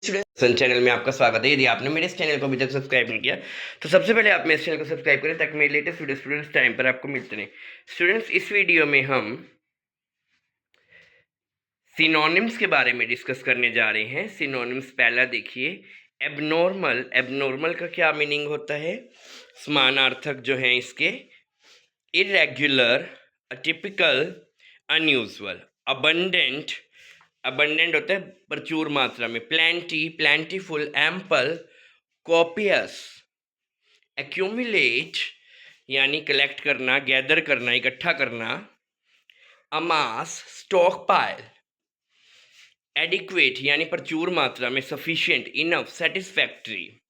सन channel में आपका स्वागत है। यदि आपने मेरे इस चैनल को अभी तक सब्सक्राइब नहीं किया तो सबसे पहले आप मेरे चैनल को सब्सक्राइब करें ताकि मेरे लेटेस्ट वीडियो स्टूडेंट्स टाइम पर आपको मिलते रहें। स्टूडेंट्स, इस वीडियो में हम सिनोनिम्स के बारे में डिस्कस करने जा रहे हैं। सिनोनिम्स पहला देखिए, एबनॉर्मल। एबनॉर्मल का क्या मीनिंग होता है? समानार्थक जो हैं इसके, irregular, atypical, unusual. Abundant, abundant होता है प्रचुर मात्रा में। Plenty, plentiful, ample, copious. Accumulate यानी कलेक्ट करना, गैदर करना, इकट्ठा करना। अमास, स्टॉक पाइल। एडिक्वेट यानी प्रचुर मात्रा में, सफिशिएंट, इनफ, सेटिस्फैक्ट्री।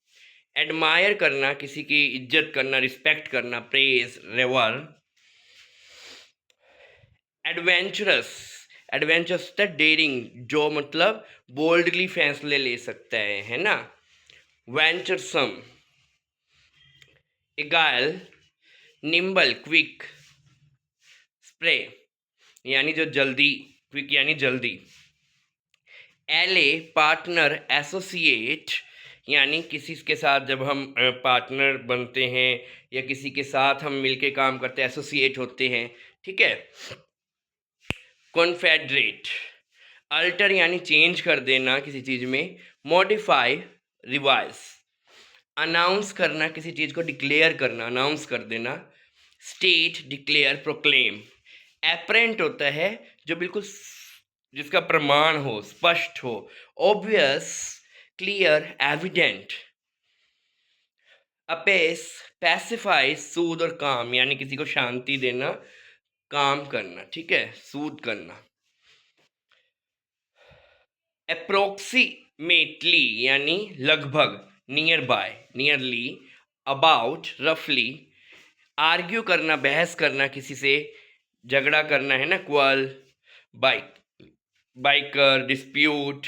एडमायर करना, किसी की इज्जत करना, रिस्पेक्ट करना, प्रेज, रेवर। एडवेंचरस, एडवेंचरस होता है डेयरिंग, जो मतलब बोल्डली फैसले ले सकता है ना। वेंचरसम। एगाइल, निम्बल, क्विक, स्प्रे यानी जो जल्दी, क्विक यानी जल्दी। एले, पार्टनर, एसोसिएट यानी किसी के साथ जब हम पार्टनर बनते हैं या किसी के साथ हम मिलके काम करते हैं, एसोसिएट होते हैं, ठीक है। कॉन्फेडरेट, अल्टर यानी चेंज कर देना किसी चीज़ में। Modify, revise. अनाउंस करना, किसी चीज़ को डिक्लेयर करना, अनाउंस कर देना। State, declare, proclaim. एपरेंट होता है जो बिल्कुल जिसका प्रमाण हो, स्पष्ट हो। Obvious, clear, evident. अपेस, पैसिफाई, सूद और काम यानी किसी को शांति देना, काम करना, ठीक है, सूद करना। अप्रोक्सीमेटली यानी लगभग, नियर बाय, नियरली। अबाउट, रफली। आर्ग्यू करना, बहस करना, किसी से झगड़ा करना है ना, क्वल, बाइक, बाइकर, डिस्प्यूट।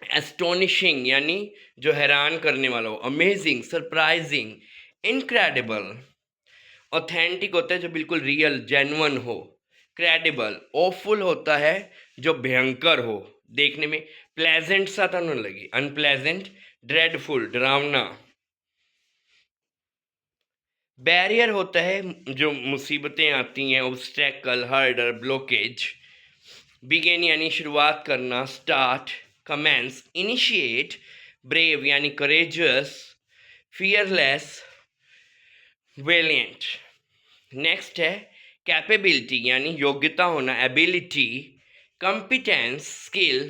एस्टोनिशिंग यानी जो हैरान करने वाला हो, अमेजिंग, सरप्राइजिंग, इनक्रेडिबल। ऑथेंटिक होता है जो बिल्कुल रियल, जेन्युइन हो। क्रेडिबल, ऑफुल होता है जो भयंकर हो देखने में, प्लेजेंट सा तो न लगे, अनप्लेजेंट। ड्रेडफुल, डरावना। बैरियर होता है जो मुसीबतें आती हैं, ऑब्स्टेकल, हर्डर, ब्लॉकेज। बिगिन यानी शुरुआत करना, स्टार्ट, कमेंस, इनिशिएट। ब्रेव यानी करेजियस, फियरलेस, वेलिएंट। नेक्स्ट है कैपेबिलिटी यानी योग्यता होना, एबिलिटी। Competence, skill.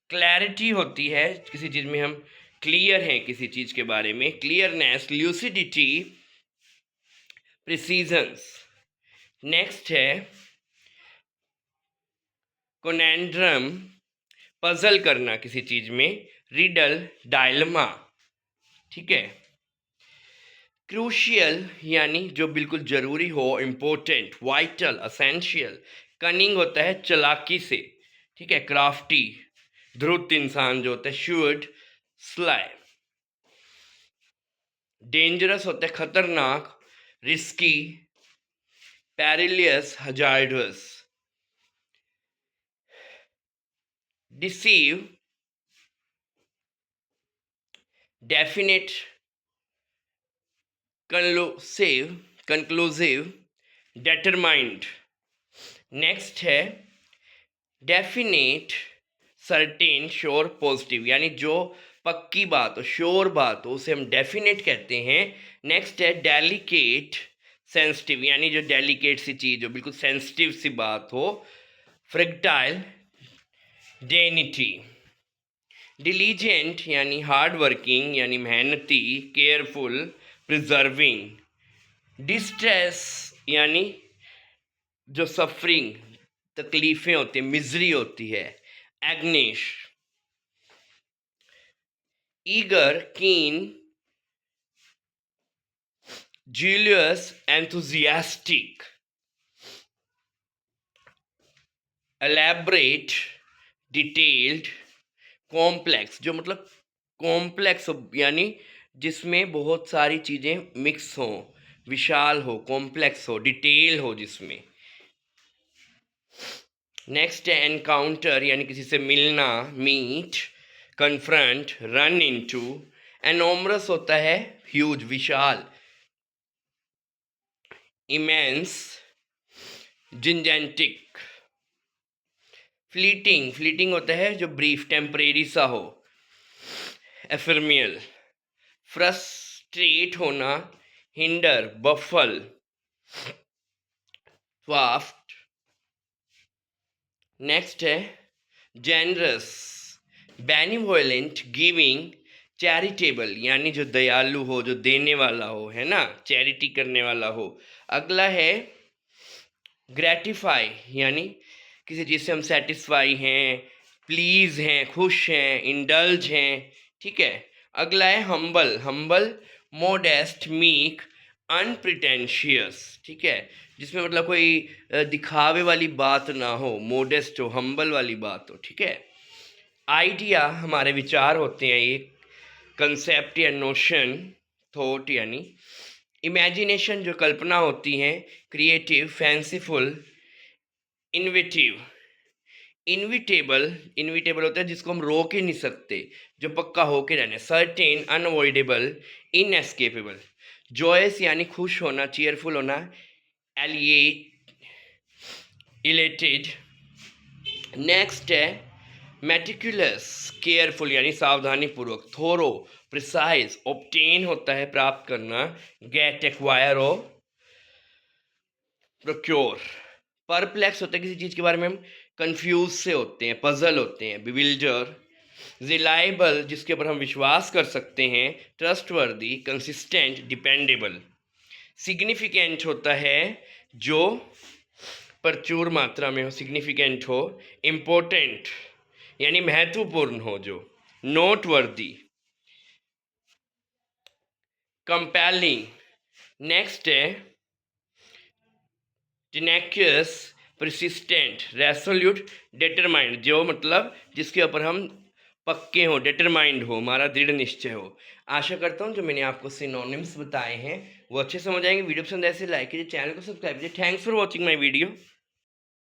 क्लैरिटी होती है किसी चीज़ में हम क्लियर हैं किसी चीज़ के बारे में, क्लियरनेस, ल्यूसिडिटी, प्रिसीजंस। नेक्स्ट है कोनेंड्रम, पजल करना किसी चीज़ में। रिडल, डायलमा, ठीक है। क्रूशियल यानी जो बिल्कुल ज़रूरी हो, इम्पोर्टेंट, वाइटल, असेंशियल। कनिंग होता है चालाकी से, ठीक है, क्राफ्टी, धूर्त इंसान जो होता है, शूड, स्लाई। डेंजरस होता है खतरनाक, risky, perilous, hazardous. Deceive, definite, conclusive, determined. Next है डेफिनेट, सर्टेन, श्योर, पॉजिटिव यानी जो पक्की बात हो, श्योर बात हो, उसे हम डेफिनेट कहते हैं। नेक्स्ट है डेलिकेट, सेंसिटिव यानी जो डेलिकेट सी चीज़ हो, बिल्कुल सेंसिटिव सी बात हो। फ्रेक्टाइल, डेनिटी। डिलीजेंट यानी हार्ड वर्किंग यानी मेहनती, केयरफुल, प्रिजर्विंग। डिस्ट्रेस यानी जो सफरिंग, तकलीफ़ें होती हैं, मिजरी होती है, एग्निश। ईगर, कीन, Julius, enthusiastic. Elaborate, detailed, complex जो मतलब कॉम्प्लेक्स यानी जिसमें बहुत सारी चीज़ें मिक्स हों, विशाल हो, कॉम्प्लेक्स हो, डिटेल हो जिसमें। नेक्स्ट है एनकाउंटर यानी किसी से मिलना, meet. Confront, run into. Enormous होता है ह्यूज, विशाल। Immense, gigantic. फ्लीटिंग, फ्लीटिंग होता है जो ब्रीफ, टेम्परेरी सा हो। एफर्मियल, फ्रस्ट्रेट होना। Hinder, baffle. स्वाफ्ट। नेक्स्ट है जेनरस, बेनिवोलेंट, गिविंग, चैरिटेबल यानी जो दयालु हो, जो देने वाला हो, है ना, चैरिटी करने वाला हो। अगला है ग्रेटिफाई यानी किसी चीज़ से हम सेटिस्फाई हैं, प्लीज़ हैं, खुश हैं, इंडल्ज हैं, ठीक है। अगला है humble, humble modest, meek, unpretentious, ठीक है, जिसमें मतलब कोई दिखावे वाली बात ना हो, मोडेस्ट हो, हम्बल वाली बात हो, ठीक है। आइडिया हमारे विचार होते हैं, ये कंसेप्ट या नोशन, थॉट यानी। इमेजिनेशन जो कल्पना होती हैं। Creative, fanciful, inventive. Inevitable, inevitable होता है जिसको हम रोक ही नहीं सकते, जो पक्का होके रहना। Certain, unavoidable, inescapable. जॉयस यानी खुश होना, चीयरफुल होना। Elliott, elated. नेक्स्ट है मेटिकुलस, केयरफुल यानी सावधानी पूर्वक। थोरो, प्रिसाइज, ऑब्टेन होता है प्राप्त करना। गेट, एक्वायर और प्रोक्योर। परप्लेक्स होता है किसी चीज़ के बारे में हम कंफ्यूज से होते हैं, पजल होते हैं। बिविल्डर। रिलायबल जिसके ऊपर हम विश्वास कर सकते हैं। Trustworthy, consistent, dependable. सिग्निफिकेंट होता है जो प्रचुर मात्रा में हो, सिग्निफिकेंट हो। इम्पोर्टेंट यानी महत्वपूर्ण हो जो। नोटवर्दी। कंपेलिंग। नेक्स्ट है टेनेक्यस, परसिस्टेंट, रेसोल्यूट, डिटरमाइंड जो मतलब जिसके ऊपर हम पक्के हों, डिटरमाइंड हो, हमारा दृढ़ निश्चय हो। आशा करता हूँ जो मैंने आपको सिनोनिम्स बताए हैं वो अच्छे समझ आएंगे। वीडियो पसंद ऐसे लाइक कीजिए, चैनल को सब्सक्राइब कीजिए। Thanks for watching my video.